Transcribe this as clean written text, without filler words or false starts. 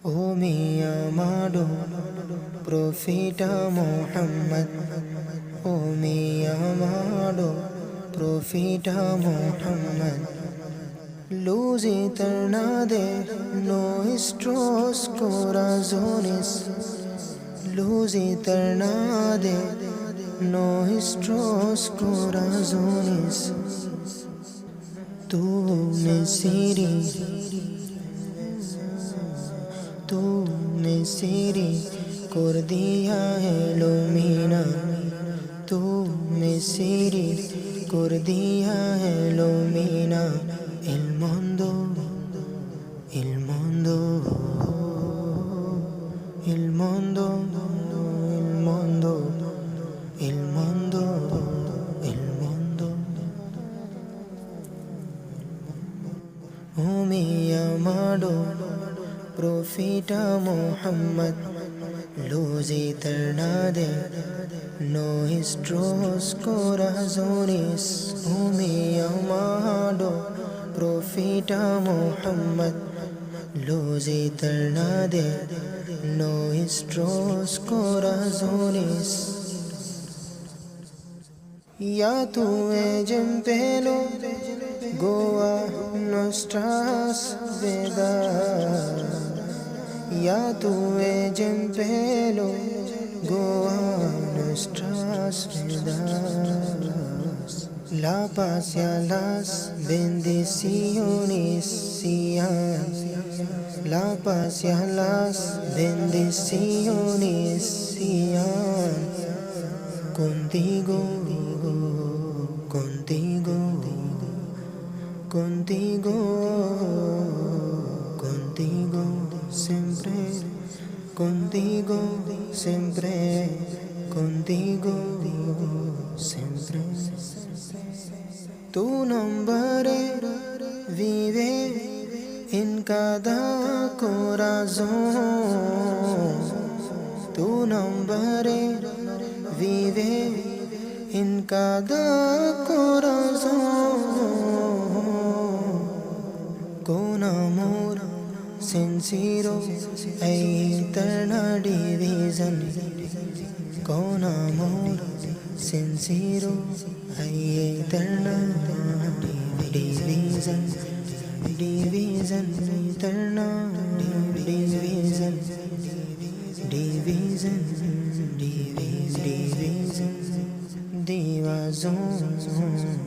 O mi amado Profeta Muhammad, O mi amado Profeta Muhammad, luz eterna de nuestros corazones, luz eterna de nuestros corazones. तूने सिरी कर दिया है लुमिना, तूने सिरी कर दिया है लुमिना, el mundo, el mundo, el mundo, el mundo, el mundo, el mundo. Oh mi amado Profeta Muhammad, luz eterna de nuestros corazones. Oh mi amado Profeta Muhammad, luz eterna de nuestros corazones. Ya tu ejemplo Goa nuestras vidas, ya tu ejemplo Goa nuestras vidas. La paz y las bendiciones sean, la paz y las bendiciones sean contigo, contigo, contigo, contigo siempre, contigo siempre, contigo siempre. Tu nombre vive en cada corazón, tu nombre vive en cada corazón. Con amor sincero hay eterna división, con amor sincero hay eterna división, división eterna, división, división, división, división.